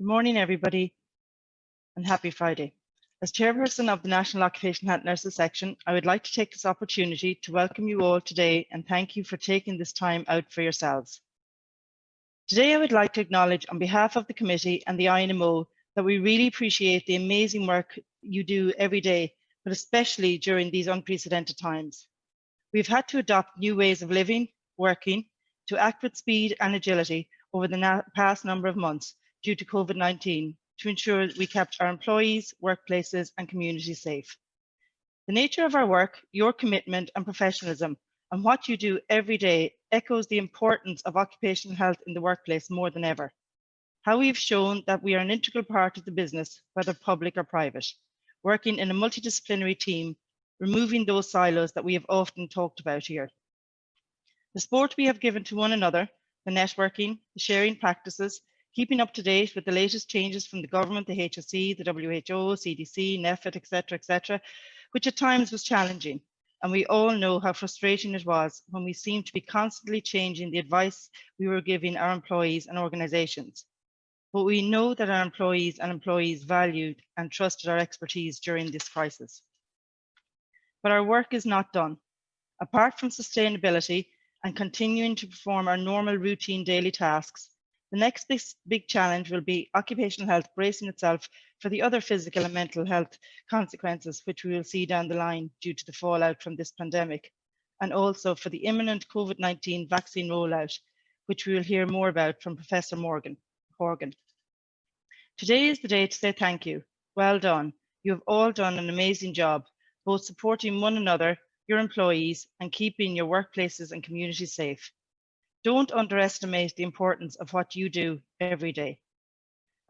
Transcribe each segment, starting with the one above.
morning, everybody, and happy Friday. As chairperson of the National Occupational Health Nurses section, I would like to take this opportunity to welcome you all today and thank you for taking this time out for yourselves. Today, I would like to acknowledge on behalf of the committee and the INMO that we really appreciate the amazing work you do every day, but especially during these unprecedented times. We've had to adopt new ways of living, working, to act with speed and agility over the past number of months due to COVID-19 to ensure that we kept our employees, workplaces and communities safe. The nature of our work, your commitment and professionalism and what you do every day echoes the importance of occupational health in the workplace more than ever. How we've shown that we are an integral part of the business, whether public or private, working in a multidisciplinary team, removing those silos that we have often talked about here. The support we have given to one another, the networking, the sharing practices, keeping up to date with the latest changes from the government, the HSE, the WHO, CDC, NEFIT, etc., which at times was challenging. And we all know how frustrating it was when we seemed to be constantly changing the advice we were giving our employees and organisations. But we know that our employees valued and trusted our expertise during this crisis. But our work is not done. Apart from sustainability and continuing to perform our normal routine daily tasks, the next big challenge will be occupational health bracing itself for the other physical and mental health consequences which we will see down the line due to the fallout from this pandemic, and also for the imminent COVID-19 vaccine rollout, which we will hear more about from Professor Horgan. Today is the day to say thank you. Well done. You have all done an amazing job, both supporting one another, your employees, and keeping your workplaces and communities safe. Don't underestimate the importance of what you do every day.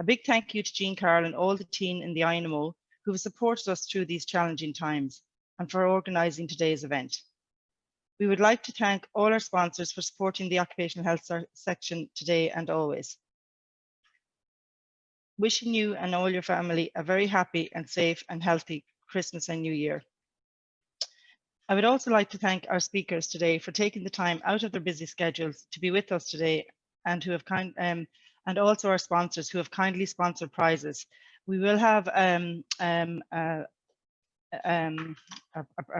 A big thank you to Jean Carroll and all the team in the INMO who have supported us through these challenging times and for organising today's event. We would like to thank all our sponsors for supporting the Occupational Health section today and always. Wishing you and all your family a very happy and safe and healthy Christmas and New Year. I would also like to thank our speakers today for taking the time out of their busy schedules to be with us today and who have and also our sponsors who have kindly sponsored prizes. We will have a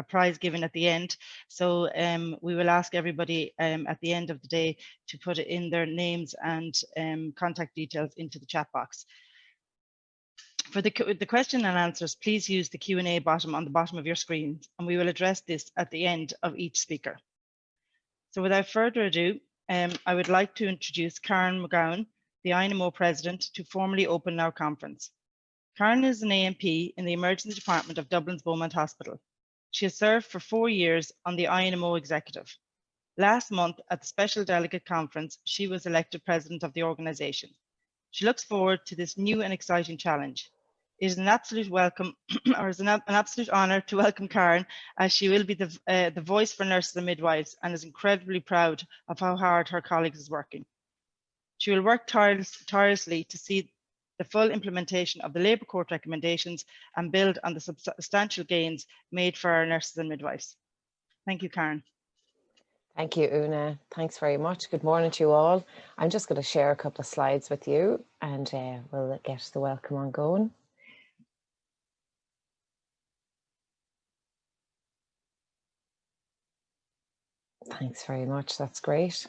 prize given at the end. So we will ask everybody at the end of the day to put in their names and contact details into the chat box. For the question and answers, please use the Q&A button on the bottom of your screen, and we will address this at the end of each speaker. So without further ado, I would like to introduce Karen McGowan, the INMO President, to formally open our conference. Karen is an AMP in the Emergency Department of Dublin's Beaumont Hospital. She has served for 4 years on the INMO executive. Last month at the Special Delegate Conference, she was elected President of the organisation. She looks forward to this new and exciting challenge. It is an absolute welcome, or is an absolute honour to welcome Karen, as she will be the voice for nurses and midwives and is incredibly proud of how hard her colleagues is working. She will work tirelessly to see the full implementation of the Labour Court recommendations and build on the substantial gains made for our nurses and midwives. Thank you, Karen. Thank you, Una. Thanks very much. Good morning to you all. I'm just going to share a couple of slides with you and we'll get the welcome on going. Thanks very much. That's great.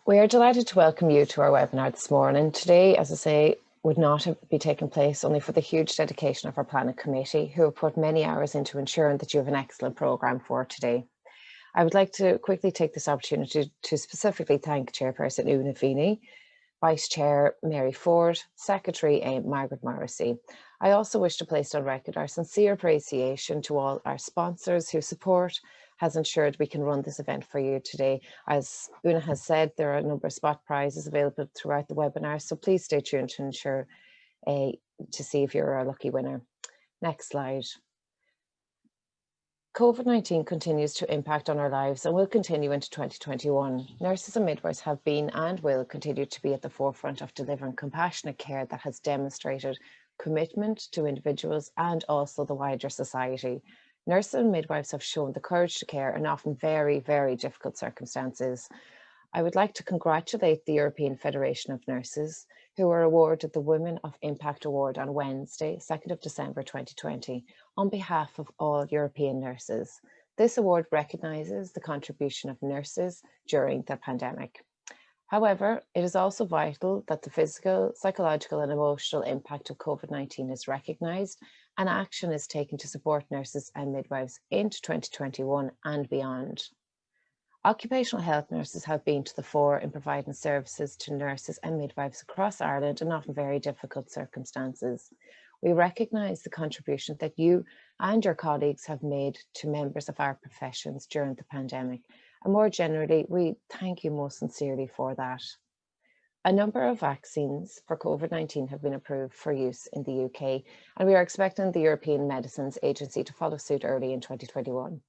We are delighted to welcome you to our webinar this morning. Today, as I say, would not be taking place only for the huge dedication of our planning committee, who have put many hours into ensuring that you have an excellent programme for today. I would like to quickly take this opportunity to specifically thank Chairperson Una Feeney, Vice Chair Mary Ford, Secretary Margaret Morrissey. I also wish to place on record our sincere appreciation to all our sponsors whose support has ensured we can run this event for you today. As Una has said, there are a number of spot prizes available throughout the webinar, so please stay tuned to ensure to see if you're a lucky winner. Next slide. COVID-19 continues to impact on our lives and will continue into 2021. Nurses and midwives have been and will continue to be at the forefront of delivering compassionate care that has demonstrated commitment to individuals and also the wider society. Nurses and midwives have shown the courage to care in often very, very difficult circumstances. I would like to congratulate the European Federation of Nurses, who were awarded the Women of Impact Award on Wednesday, 2nd of December 2020, on behalf of all European nurses. This award recognises the contribution of nurses during the pandemic. However, it is also vital that the physical, psychological and emotional impact of COVID-19 is recognised and action is taken to support nurses and midwives into 2021 and beyond. Occupational health nurses have been to the fore in providing services to nurses and midwives across Ireland in often very difficult circumstances. We recognise the contribution that you and your colleagues have made to members of our professions during the pandemic, and more generally, we thank you most sincerely for that. A number of vaccines for COVID-19 have been approved for use in the UK, and we are expecting the European Medicines Agency to follow suit early in 2021.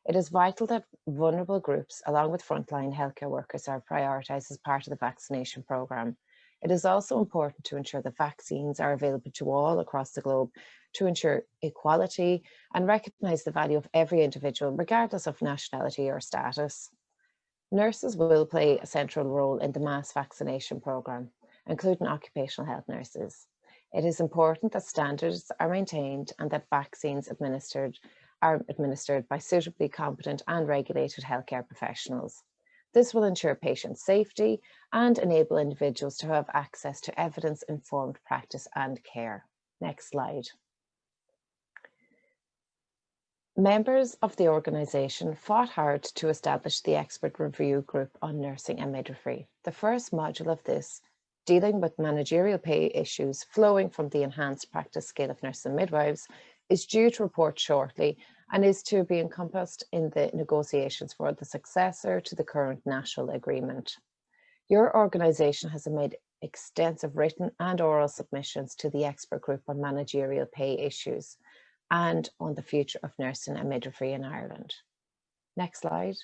It is vital that vulnerable groups, along with frontline healthcare workers, are prioritised as part of the vaccination programme. It is also important to ensure that vaccines are available to all across the globe to ensure equality and recognise the value of every individual, regardless of nationality or status. Nurses will play a central role in the mass vaccination programme, including occupational health nurses. It is important that standards are maintained and that vaccines are administered by suitably competent and regulated healthcare professionals. This will ensure patient safety and enable individuals to have access to evidence-informed practice and care. Next slide. Members of the organisation fought hard to establish the Expert Review Group on Nursing and Midwifery. The first module of this, dealing with managerial pay issues flowing from the enhanced practice scale of nurses and midwives, is due to report shortly and is to be encompassed in the negotiations for the successor to the current national agreement. Your organisation has made extensive written and oral submissions to the Expert Group on Managerial Pay Issues and on the future of nursing and midwifery in Ireland. Next slide.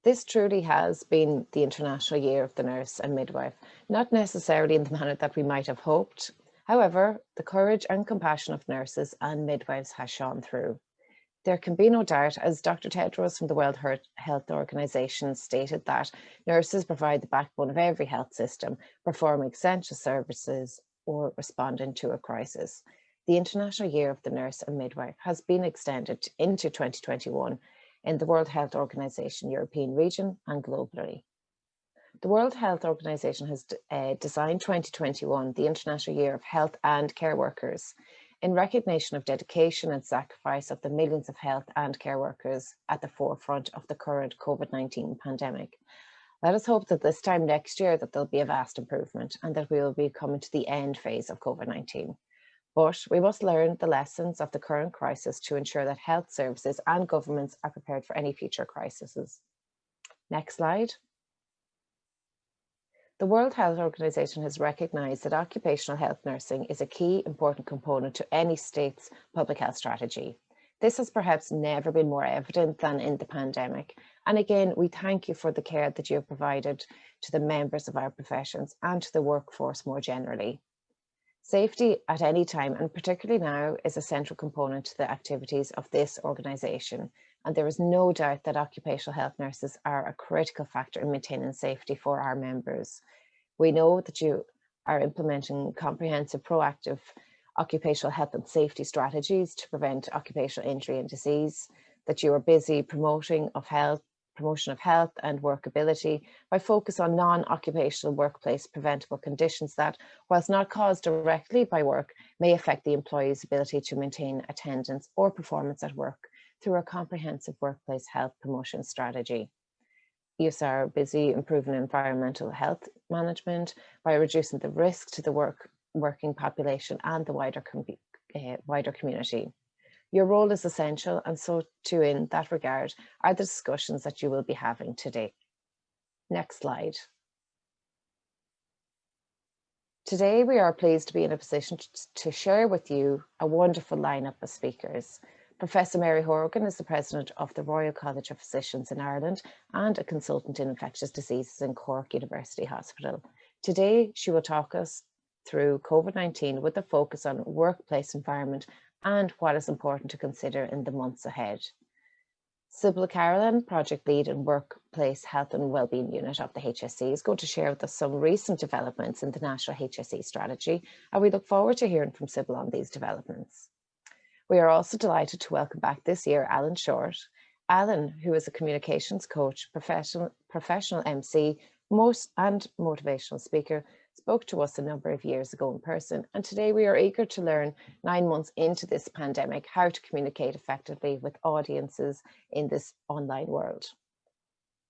This truly has been the International Year of the Nurse and Midwife, not necessarily in the manner that we might have hoped. However, the courage and compassion of nurses and midwives has shone through. There can be no doubt, as Dr. Tedros from the World Health Organization stated, that nurses provide the backbone of every health system, performing essential services or responding to a crisis. The International Year of the Nurse and Midwife has been extended into 2021 in the World Health Organization European region and globally. The World Health Organization has designed 2021 the International Year of Health and Care Workers in recognition of dedication and sacrifice of the millions of health and care workers at the forefront of the current COVID-19 pandemic. Let us hope that this time next year that there'll be a vast improvement and that we will be coming to the end phase of COVID-19. But we must learn the lessons of the current crisis to ensure that health services and governments are prepared for any future crises. Next slide. The World Health Organization has recognised that occupational health nursing is a key important component to any state's public health strategy. This has perhaps never been more evident than in the pandemic. And again, we thank you for the care that you have provided to the members of our professions and to the workforce more generally. Safety at any time, and particularly now, is a central component to the activities of this organisation. And there is no doubt that occupational health nurses are a critical factor in maintaining safety for our members. We know that you are implementing comprehensive, proactive occupational health and safety strategies to prevent occupational injury and disease, that you are busy promotion of health and workability by focus on non-occupational workplace preventable conditions that, whilst not caused directly by work, may affect the employee's ability to maintain attendance or performance at work through a comprehensive workplace health promotion strategy. You are busy improving environmental health management by reducing the risk to the working population and the wider community. Your role is essential, and so too in that regard are the discussions that you will be having today. Next slide. Today we are pleased to be in a position to share with you a wonderful lineup of speakers. Professor Mary Horgan is the President of the Royal College of Physicians in Ireland and a consultant in infectious diseases in Cork University Hospital. Today she will talk us through COVID-19 with a focus on workplace environment and what is important to consider in the months ahead. Sybil Carolan, Project Lead in Workplace Health and Wellbeing Unit of the HSE, is going to share with us some recent developments in the National HSE strategy, and we look forward to hearing from Sybil on these developments. We are also delighted to welcome back this year Alan Short. Alan, who is a communications coach, professional MC, and motivational speaker, spoke to us a number of years ago in person, and today we are eager to learn 9 months into this pandemic how to communicate effectively with audiences in this online world.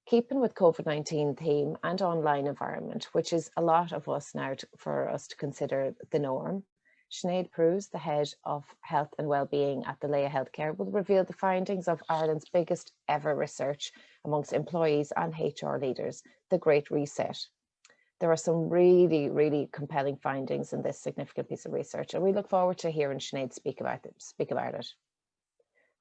Keeping with COVID-19 theme and online environment, which is a lot of us now for us to consider the norm, Sinead Pruse, the head of health and wellbeing at the Leia Healthcare, will reveal the findings of Ireland's biggest ever research amongst employees and HR leaders, the Great Reset. There are some really, really compelling findings in this significant piece of research, and we look forward to hearing Sinead speak about it.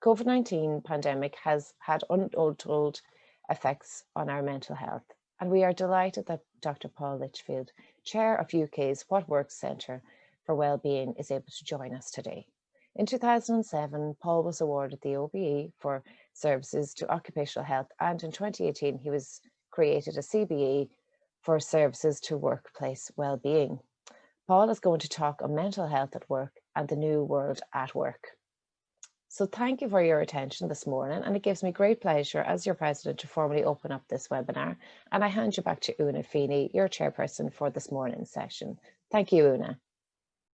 COVID-19 pandemic has had untold effects on our mental health, and we are delighted that Dr. Paul Litchfield, chair of UK's What Works Centre for Wellbeing, is able to join us today. In 2007, Paul was awarded the OBE for services to occupational health, and in 2018, he was created a CBE for services to workplace wellbeing. Paul is going to talk on mental health at work and the new world at work. So thank you for your attention this morning, and it gives me great pleasure as your president to formally open up this webinar, and I hand you back to Una Feeney, your chairperson for this morning's session. Thank you, Una.